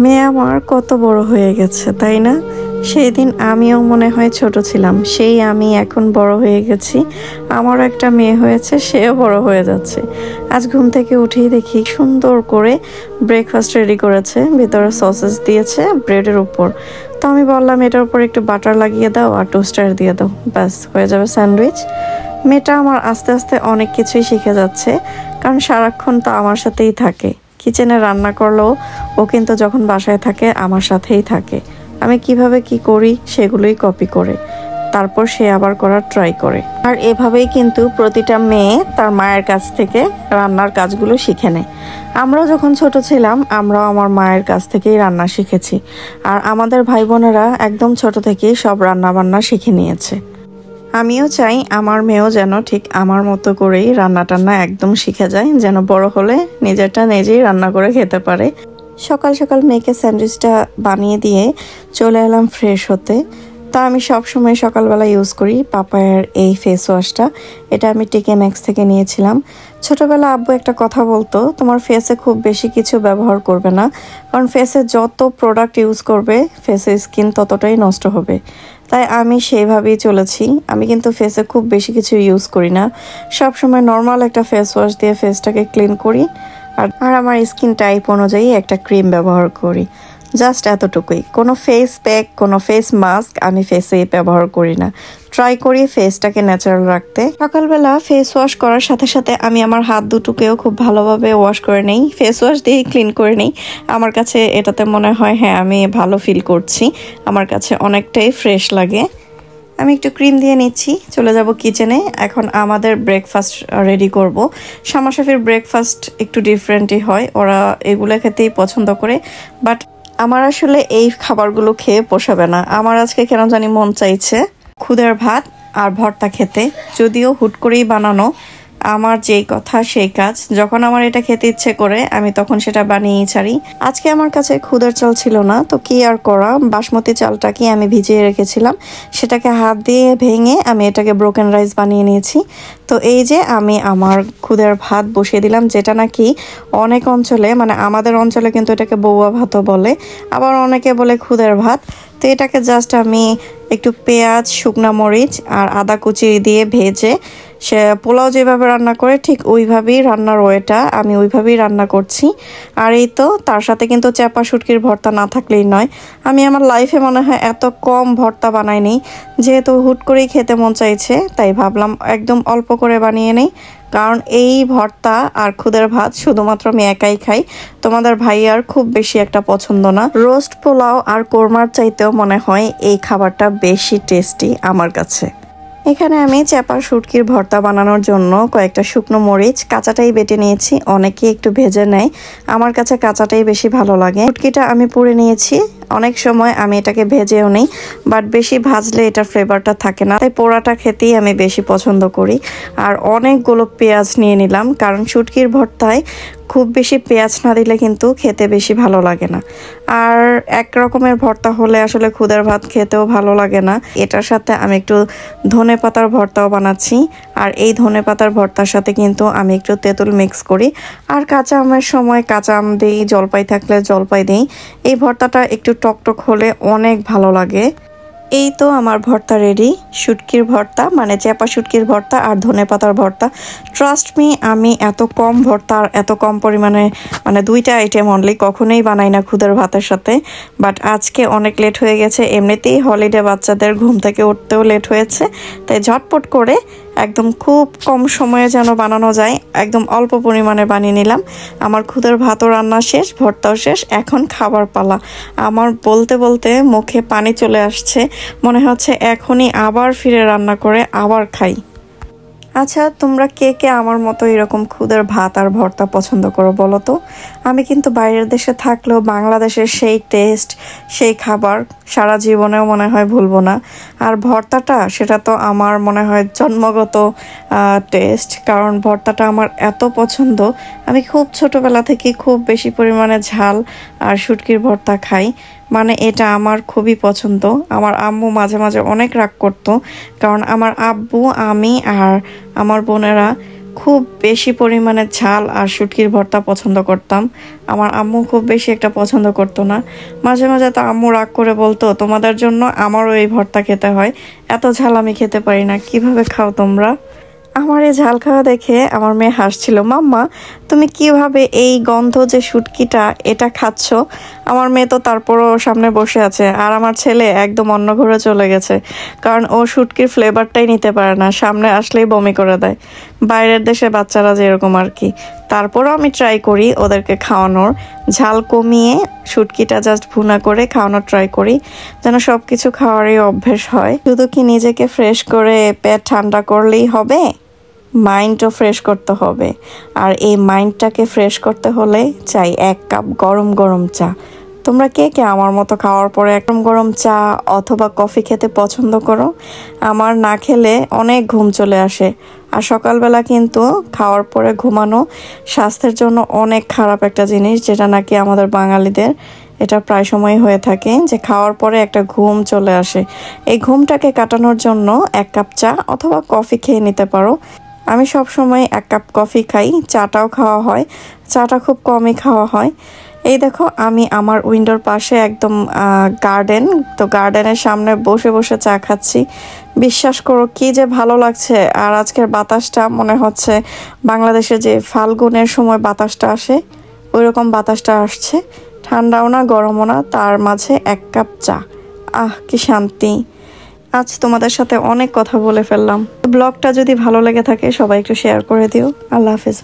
মেয়ে আমার কত বড় হয়ে গেছে তাই না? সেই দিন আমিও মনে হয় ছোট ছিলাম, সেই আমি এখন বড় হয়ে গেছি। আমারও একটা মেয়ে হয়েছে, সেও বড় হয়ে যাচ্ছে। আজ ঘুম থেকে উঠেই দেখি সুন্দর করে ব্রেকফাস্ট রেডি করেছে, ভিতরে সসেস দিয়েছে ব্রেডের উপর। তো আমি বললাম এটার উপর একটু বাটার লাগিয়ে দাও আর টোস্টার দিয়ে দাও, ব্যাস হয়ে যাবে স্যান্ডউইচ। মেয়েটা আমার আস্তে আস্তে অনেক কিছুই শিখে যাচ্ছে, কারণ সারাক্ষণ তো আমার সাথেই থাকে। কিচেনে রান্না করলেও ও কিন্তু যখন বাসায় থাকে আমার সাথেই থাকে। আমি কিভাবে কি করি সেগুলোই কপি করে তারপর সে আবার করার ট্রাই করে। আর এভাবেই কিন্তু প্রতিটা মেয়ে তার মায়ের কাছ থেকে রান্নার কাজগুলো শিখে নেয়। আমরাও যখন ছোট ছিলাম আমরাও আমার মায়ের কাছ থেকেই রান্না শিখেছি। আর আমাদের ভাই বোনেরা একদম ছোট থেকেই সব রান্না বান্না শিখে নিয়েছে। আমিও চাই আমার মেয়েও যেন ঠিক আমার মতো করেই রান্না টান্না একদম শিখে যায়, যেন বড় হলে নিজেরটা নিজেই রান্না করে খেতে পারে। সকাল সকাল মেয়েকে স্যান্ডউইচটা বানিয়ে দিয়ে চলে এলাম ফ্রেশ হতে। তা আমি সবসময় সকালবেলা ইউজ করি পাপায়ার এই ফেস ওয়াশটা। এটা আমি টিকে ম্যাক্স থেকে নিয়েছিলাম। ছোটবেলা আব্বু একটা কথা বলতো, তোমার ফেসে খুব বেশি কিছু ব্যবহার করবে না, কারণ ফেসে যত প্রোডাক্ট ইউজ করবে ফেসের স্কিন ততটাই নষ্ট হবে। তাই আমি সেইভাবেই চলেছি। আমি কিন্তু ফেসে খুব বেশি কিছু ইউজ করি না, সবসময় নর্মাল একটা ফেস ওয়াশ দিয়ে ফেসটাকে ক্লিন করি আর আমার স্কিন টাইপ অনুযায়ী একটা ক্রিম ব্যবহার করি, জাস্ট এতটুকুই। কোনো ফেস প্যাক, কোনো ফেস মাস্ক আমি ফেসে ব্যবহার করি না। ট্রাই করি ফেসটাকে ন্যাচারাল রাখতে। সকালবেলা ফেস ওয়াশ করার সাথে সাথে আমি আমার হাত দুটোকেও খুব ভালোভাবে ওয়াশ করে নেই, ফেস ওয়াশ দিয়ে ক্লিন করে নেই। আমার কাছে এটাতে মনে হয় হ্যাঁ আমি ভালো ফিল করছি, আমার কাছে অনেকটাই ফ্রেশ লাগে। আমি একটু ক্রিম দিয়ে নিচ্ছি, চলে যাব কিচেনে। এখন আমাদের ব্রেকফাস্ট রেডি করব। শামাশাফির ব্রেকফাস্ট একটু ডিফারেন্টই হয়, ওরা এগুলো খেতেই পছন্দ করে, বাট আমার আসলে এই খাবারগুলো খেয়ে পোষাবে না। আমার আজকে কেন জানি মন চাইছে খুদের ভাত আর ভর্তা খেতে, যদিও হুট করেই বানানো। আমার যেই কথা সেই কাজ, যখন আমার এটা খেতে ইচ্ছে করে আমি তখন সেটা বানিয়েই ছাড়ি। আজকে আমার কাছে খুদের চাল ছিল না, তো কি আর করা, বাসমতি চালটাকে আমি ভিজিয়ে রেখেছিলাম, সেটাকে হাত দিয়ে ভেঙে আমি এটাকে ব্রোকেন রাইস বানিয়ে নিয়েছি। তো এই যে আমি আমার খুদের ভাত বসিয়ে দিলাম, যেটা নাকি অনেক অঞ্চলে, মানে আমাদের অঞ্চলে কিন্তু এটাকে বৌয়া ভাতও বলে, আবার অনেকে বলে খুদের ভাত। তো এটাকে জাস্ট আমি একটু পেঁয়াজ, শুকনা মরিচ আর আদা কুচি দিয়ে ভেজে, সে পোলাও যেভাবে রান্না করে ঠিক ওইভাবেই রান্নার ওয়েটা আমি ওইভাবেই রান্না করছি। আর এই তো তার সাথে কিন্তু চাপা শুটকির ভর্তা না থাকলেই নয়। আমি আমার লাইফে মনে হয় এত কম ভর্তা বানাইনি, যেহেতু হুট করেই খেতে মন চাইছে তাই ভাবলাম একদম অল্প করে বানিয়ে নেই। কারণ এই ভর্তা আর খুদের ভাত শুধুমাত্র আমি একাই খাই, তোমাদের ভাইয়ার খুব বেশি একটা পছন্দ না। রোস্ট পোলাও আর কোরমার চাইতেও মনে হয় এই খাবারটা বেশি টেস্টি আমার কাছে। এখানে আমি চাপা শুটকির ভর্তা বানানোর জন্য কয়েকটা শুকনো মরিচ কাঁচাটাই বেটে নিয়েছি। অনেকে একটু ভেজে নেয়, আমার কাছে কাঁচাটাই বেশি ভালো লাগে। শুটকিটা আমি পুড়ে নিয়েছি, অনেক সময় আমি এটাকে ভেজেও নেই, বাট বেশি ভাজলে এটার ফ্লেভারটা থাকে না, তাই পোড়াটা খেতেই আমি বেশি পছন্দ করি। আর অনেকগুলো পেঁয়াজ নিয়ে নিলাম, কারণ শুটকির ভর্তায় খুব বেশি পেঁয়াজ না দিলে কিন্তু খেতে বেশি ভালো লাগে না। আর এক রকমের ভর্তা হলে আসলে খুদের ভাত খেতেও ভালো লাগে না। এটার সাথে আমি একটু ধনেপাতার ভর্তাও বানাচ্ছি, আর এই ধনেপাতার ভর্তার সাথে কিন্তু আমি একটু তেঁতুল মিক্স করি। আর কাঁচা আমের সময় কাঁচা আম দিই, জলপাই থাকলে জলপাই দিই। এই ভর্তাটা একটু টকটক হলে অনেক ভালো লাগে। এই তো আমার ভর্তা রেডি, শুটকির ভর্তা, মানে চাপা শুটকির ভর্তা আর ধনেপাতার ভর্তা। ট্রাস্ট মি, আমি এত কম ভর্তা আর এত কম পরিমাণে, মানে দুইটা আইটেম অনলি, কখনোই বানাই না খুদের ভাতের সাথে। বাট আজকে অনেক লেট হয়ে গেছে, এমনিতেই হলিডে বাচ্চাদের ঘুম থেকে উঠতেও লেট হয়েছে, তাই ঝটপট করে একদম খুব কম সময়ে যেন বানানো যায় একদম অল্প পরিমাণে বানিয়ে নিলাম। আমার খুদের ভাতও রান্না শেষ, ভর্তাও শেষ, এখন খাবার পালা। আমার বলতে বলতে মুখে পানি চলে আসছে, মনে হচ্ছে এখনই আবার ফিরে রান্না করে আবার খাই। আচ্ছা, তোমরা কে কে আমার মতো এরকম খুদের ভাত আর ভর্তা পছন্দ করো বলো তো? আমি কিন্তু বাইরের দেশে থাকলেও বাংলাদেশের সেই টেস্ট, সেই খাবার সারা জীবনেও মনে হয় ভুলবো না। আর ভর্তাটা, সেটা তো আমার মনে হয় জন্মগত টেস্ট, কারণ ভর্তাটা আমার এত পছন্দ। আমি খুব ছোটবেলা থেকে খুব বেশি পরিমাণে ঝাল আর শুটকির ভর্তা খাই, মানে এটা আমার খুবই পছন্দ। আমার আম্মু মাঝে মাঝে অনেক রাগ করতো, কারণ আমার আব্বু, আমি আর আমার বোনেরা খুব বেশি পরিমাণে ঝাল আর শুটকির ভর্তা পছন্দ করতাম। আমার আম্মু খুব বেশি একটা পছন্দ করতো না। মাঝে মাঝে তো আম্মু রাগ করে বলতো, তোমাদের জন্য আমারও এই ভর্তা খেতে হয়, এত ঝাল আমি খেতে পারি না, কিভাবে খাও তোমরা? আমার এই ঝাল খাওয়া দেখে আমার মেয়ে হাসছিল, মাম্মা তুমি কিভাবে এই গন্ধ যে শুটকিটা এটা খাচ্ছ? আমার মেয়ে তো তারপরও সামনে বসে আছে, আর আমার ছেলে একদম অন্য ঘরে চলে গেছে, কারণ ও শুটকির ফ্লেভারটাই নিতে পারে না, সামনে আসলেই বমি করে দেয়। বাইরের দেশে বাচ্চারা যেরকম আর কি। তারপরও আমি ট্রাই করি ওদেরকে খাওয়ানোর, ঝাল কমিয়ে শুটকিটা জাস্ট ভুনা করে খাওয়ানোর ট্রাই করি, যেন সব কিছু খাওয়ারই অভ্যেস হয়। শুধু কি নিজেকে ফ্রেশ করে পেট ঠান্ডা করলেই হবে, মাইন্ডও ফ্রেশ করতে হবে। আর এই মাইন্ডটাকে ফ্রেশ করতে হলে চাই 1 কাপ গরম গরম চা। তোমরা কে কে আমার মতো খাওয়ার পরে একদম গরম চা অথবা কফি খেতে পছন্দ করো? আমার না খেলে অনেক ঘুম চলে আসে, আর সকালবেলা কিন্তু খাওয়ার পরে ঘুমানো স্বাস্থ্যের জন্য অনেক খারাপ একটা জিনিস, যেটা নাকি আমাদের বাঙালিদের এটা প্রায় সময় হয়ে থাকে যে খাওয়ার পরে একটা ঘুম চলে আসে। এই ঘুমটাকে কাটানোর জন্য 1 কাপ চা অথবা কফি খেয়ে নিতে পারো। আমি সব সময় 1 কাপ কফি খাই, চাটাও খাওয়া হয়, চাটা খুব কমই খাওয়া হয়। এই দেখো আমি আমার উইন্ডোর পাশে একদম গার্ডেন, তো গার্ডেনের সামনে বসে বসে চা খাচ্ছি। বিশ্বাস করো কি যে ভালো লাগছে। আর আজকের বাতাসটা মনে হচ্ছে বাংলাদেশে যে ফাল্গুনের সময় বাতাসটা আসে ওইরকম বাতাসটা আসছে, ঠান্ডাও না গরমও না, তার মাঝে 1 কাপ চা। আহ কি শান্তি। আজ তোমাদের সাথে অনেক কথা বলে ফেললাম। ব্লগটা যদি ভালো লেগে থাকে সবাই একটু শেয়ার করে দিও। আল্লাহ হাফেজ।